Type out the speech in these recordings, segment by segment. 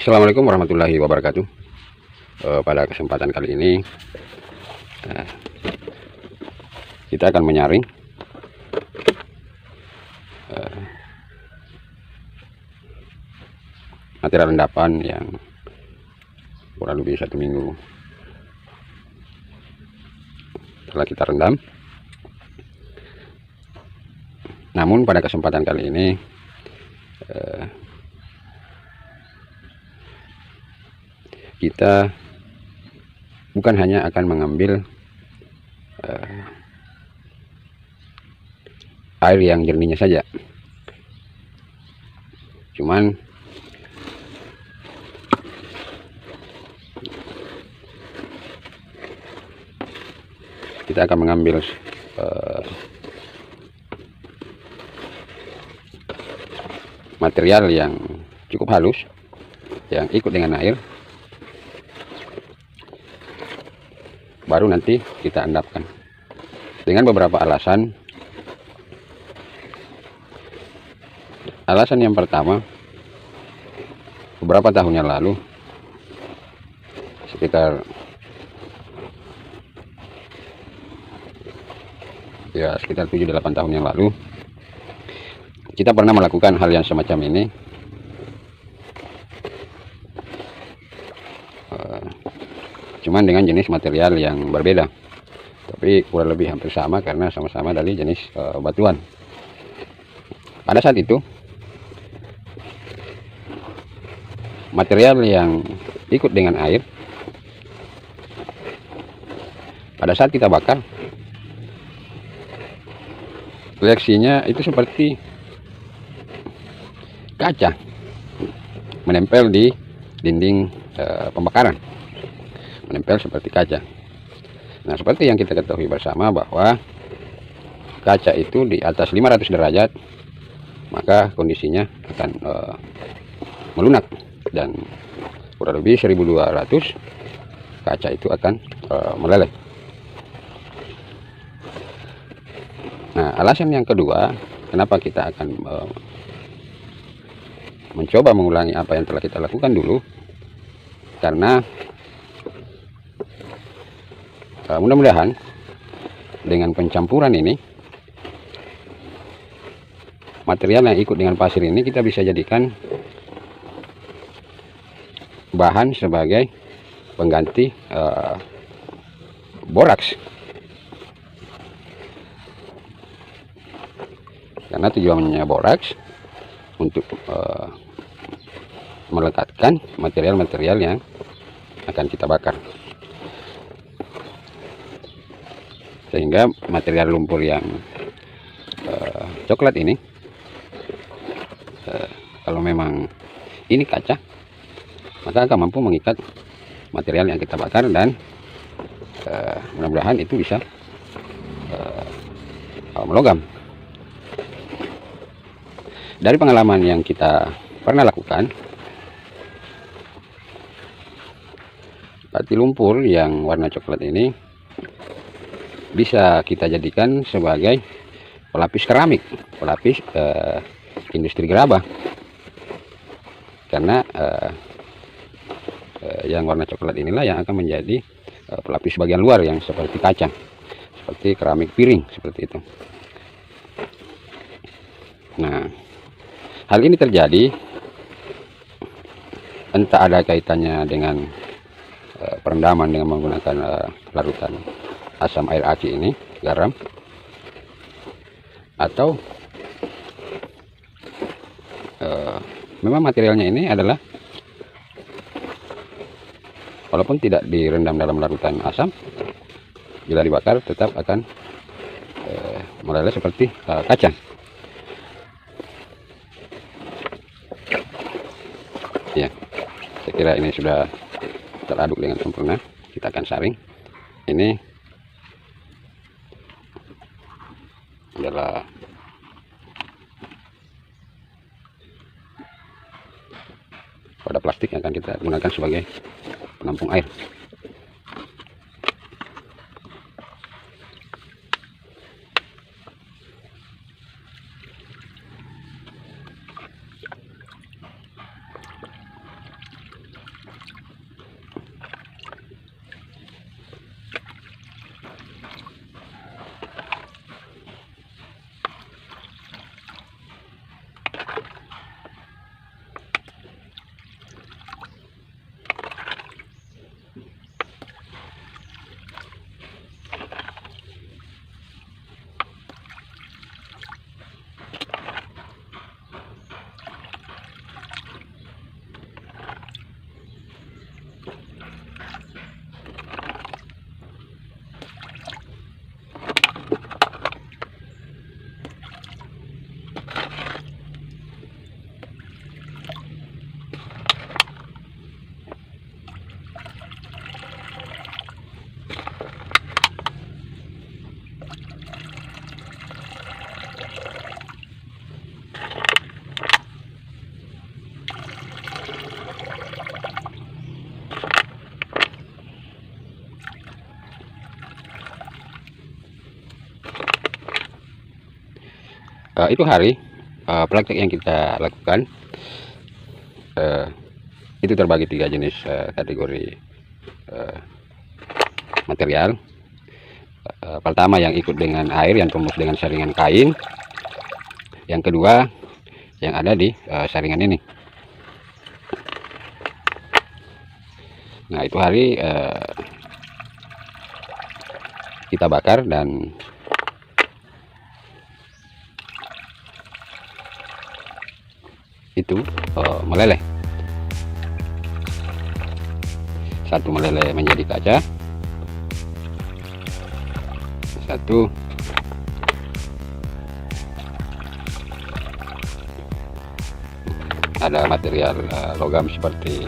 Assalamualaikum warahmatullahi wabarakatuh. Pada kesempatan kali ini eh, kita akan menyaring material rendapan yang kurang lebih 1 minggu telah kita rendam. Namun pada kesempatan kali ini kita bukan hanya akan mengambil air yang jernihnya saja, cuman kita akan mengambil material yang cukup halus yang ikut dengan air, baru nanti kita endapkan dengan beberapa alasan. Alasan yang pertama, beberapa tahun yang lalu, sekitar 7-8 tahun yang lalu, kita pernah melakukan hal yang semacam ini. Cuman dengan jenis material yang berbeda, tapi kurang lebih hampir sama karena sama-sama dari jenis batuan. Pada saat itu material yang ikut dengan air, pada saat kita bakar, reaksinya itu seperti kaca menempel di dinding pembakaran, menempel seperti kaca. Nah, seperti yang kita ketahui bersama bahwa kaca itu di atas 500 derajat maka kondisinya akan melunak, dan kurang lebih 1200 kaca itu akan meleleh. Nah, alasan yang kedua kenapa kita akan mencoba mengulangi apa yang telah kita lakukan dulu, karena mudah-mudahan dengan pencampuran ini, material yang ikut dengan pasir ini kita bisa jadikan bahan sebagai pengganti boraks. Karena tujuannya boraks untuk melekatkan material-material yang akan kita bakar, sehingga material lumpur yang coklat ini, kalau memang ini kaca, maka akan mampu mengikat material yang kita bakar, dan mudah-mudahan itu bisa melogam. Dari pengalaman yang kita pernah lakukan, batu lumpur yang warna coklat ini bisa kita jadikan sebagai pelapis keramik, pelapis industri gerabah, karena yang warna coklat inilah yang akan menjadi pelapis bagian luar yang seperti kaca, seperti keramik piring, seperti itu. Nah, hal ini terjadi entah ada kaitannya dengan perendaman dengan menggunakan larutan asam air aki ini, garam, atau memang materialnya ini adalah, walaupun tidak direndam dalam larutan asam, bila dibakar tetap akan meleleh seperti kaca. Ya, saya kira ini sudah teraduk dengan sempurna. Kita akan saring. Ini adalah wadah plastik yang akan kita gunakan sebagai penampung air. itu hari praktek yang kita lakukan itu terbagi 3 jenis kategori material. Pertama yang ikut dengan air, yang tembus dengan saringan kain. Yang kedua yang ada di saringan ini. Nah, itu hari kita bakar dan itu meleleh. Satu meleleh menjadi kaca, satu ada material logam seperti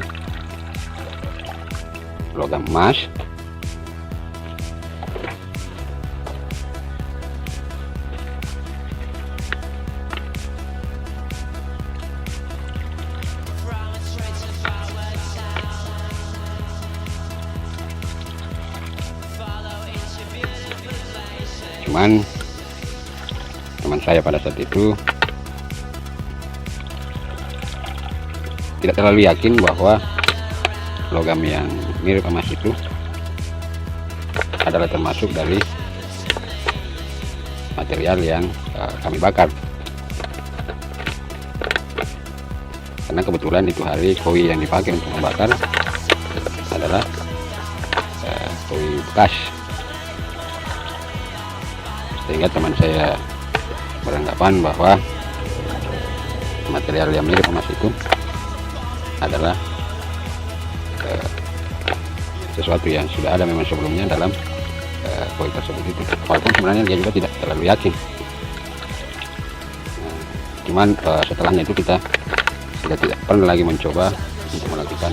logam emas, cuman teman saya pada saat itu tidak terlalu yakin bahwa logam yang mirip emas itu adalah termasuk dari material yang kami bakar, karena kebetulan itu hari koi yang dipakai untuk membakar adalah koi bekas, sehingga teman saya beranggapan bahwa material yang mirip emas itu adalah sesuatu yang sudah ada memang sebelumnya dalam koi tersebut itu, walaupun sebenarnya dia juga tidak terlalu yakin. Cuman setelahnya itu kita tidak pernah lagi mencoba untuk melakukan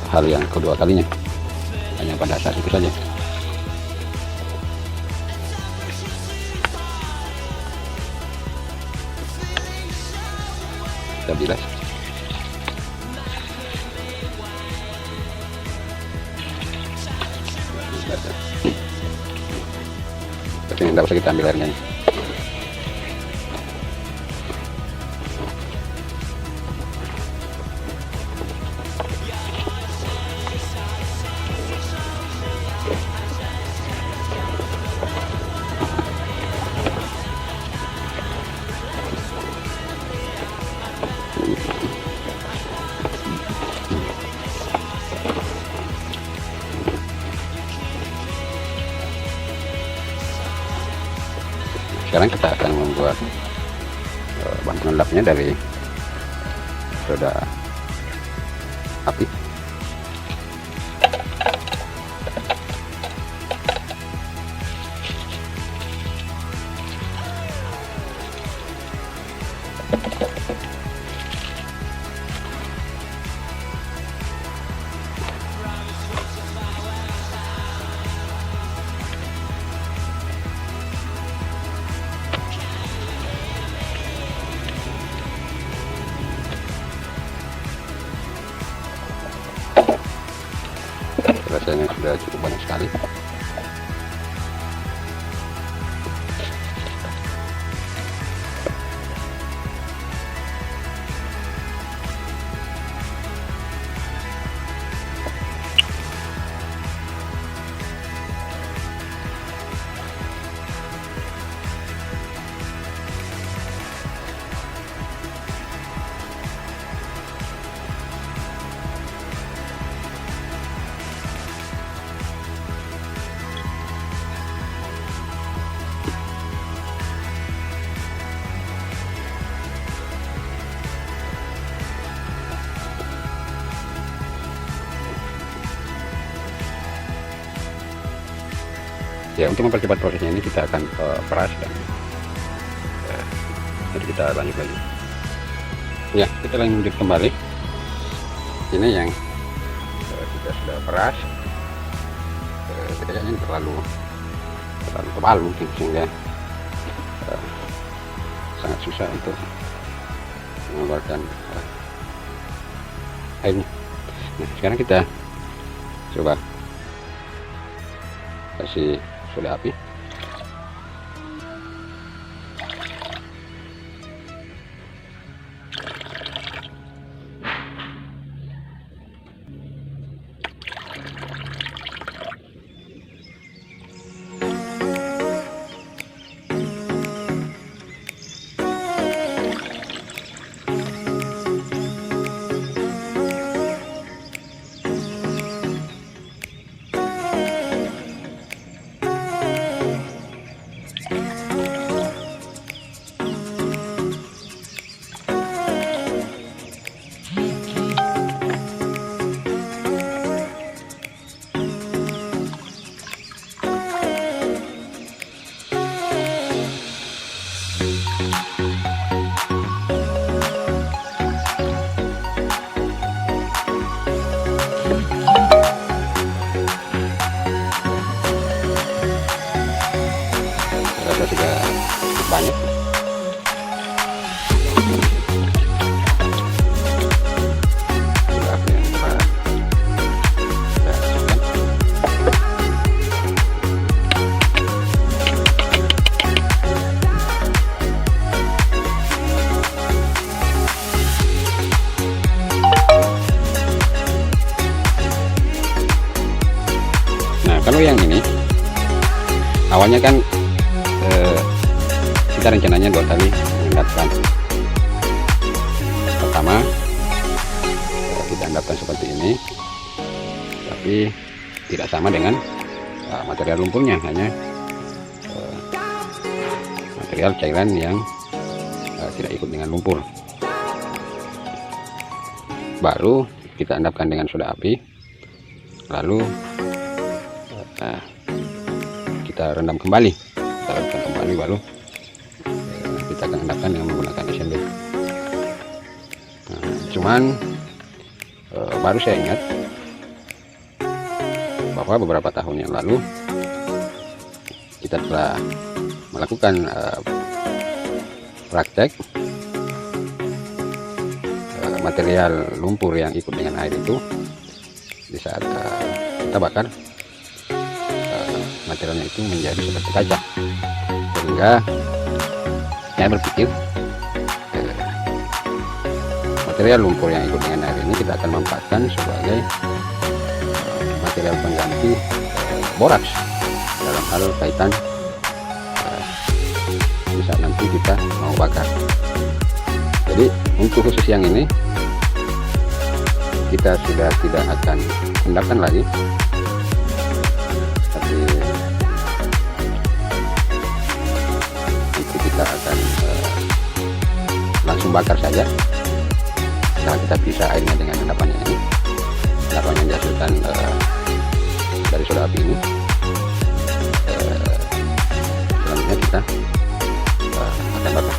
hal yang kedua kalinya, hanya pada saat itu saja. Sudah jelas. Tapi tidak usah kita ambil airnya. Sekarang kita akan membuat bahan pengendapnya dari roda api. Rasanya sudah cukup banyak sekali. Ya, untuk mempercepat prosesnya ini kita akan peras dan jadi kita lanjut lagi. Ya, kita lanjut kembali. Ini yang kita sudah peras. Kayaknya terlalu tebal mungkin, sehingga sangat susah untuk mengeluarkan airnya. Nah, sekarang kita coba kasih soda api. Kalau yang ini awalnya kan kita rencananya 2 kali endapkan. Pertama kita endapkan seperti ini, tapi tidak sama dengan material lumpurnya, hanya material cairan yang tidak ikut dengan lumpur. Baru kita endapkan dengan soda api, lalu kita rendam kembali, baru kita akan endapkan dengan menggunakan SMB. Cuman baru saya ingat bahwa beberapa tahun yang lalu kita telah melakukan praktek material lumpur yang ikut dengan air itu. Di saat kita bakar, materialnya itu menjadi seperti kaca, sehingga saya berpikir material lumpur yang ikut dengan air ini kita akan manfaatkan sebagai material pengganti boraks dalam hal kaitan di saat nanti kita mau bakar. Jadi untuk khusus yang ini kita sudah tidak akan endapkan lagi, tapi itu kita akan langsung bakar saja. Nah, kita pisah airnya dengan endapannya ini, endapan yang dihasilkan dari soda api ini. Selanjutnya kita akan bakar.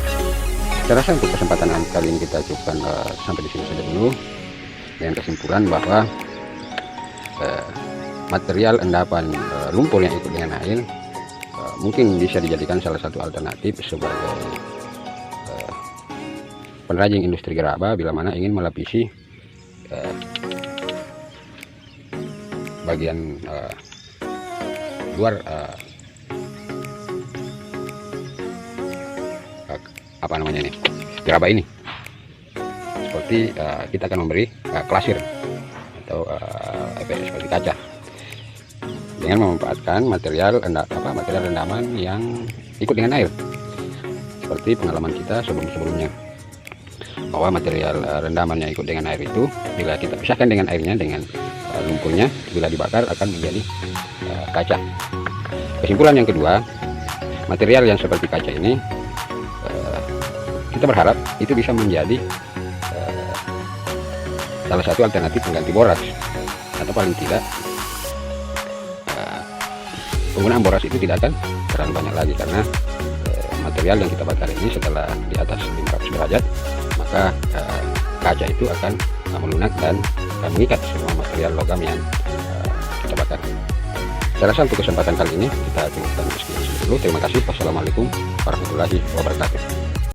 Saya rasa untuk kesempatan kali ini kita cukupkan sampai di sini saja dulu, dengan kesimpulan bahwa material endapan lumpur yang ikut dengan air mungkin bisa dijadikan salah satu alternatif sebagai pengrajin industri gerabah bila mana ingin melapisi bagian luar apa namanya ini, gerabah ini. Seperti kita akan memberi klasir atau efek seperti kaca dengan memanfaatkan material rendaman yang ikut dengan air, seperti pengalaman kita sebelumnya bahwa material rendaman yang ikut dengan air itu bila kita pisahkan dengan airnya, dengan lumpurnya, bila dibakar akan menjadi kaca. Kesimpulan yang kedua, material yang seperti kaca ini kita berharap itu bisa menjadi salah satu alternatif pengganti boraks, atau paling tidak penggunaan boraks itu tidak akan terlalu banyak lagi, karena material yang kita bakar ini setelah di atas 500 derajat maka kaca itu akan melunak dan mengikat semua material logam yang kita bakar. Saya rasa untuk kesempatan kali ini kita cukupkan sekian dulu. Terima kasih. Wassalamualaikum warahmatullahi wabarakatuh.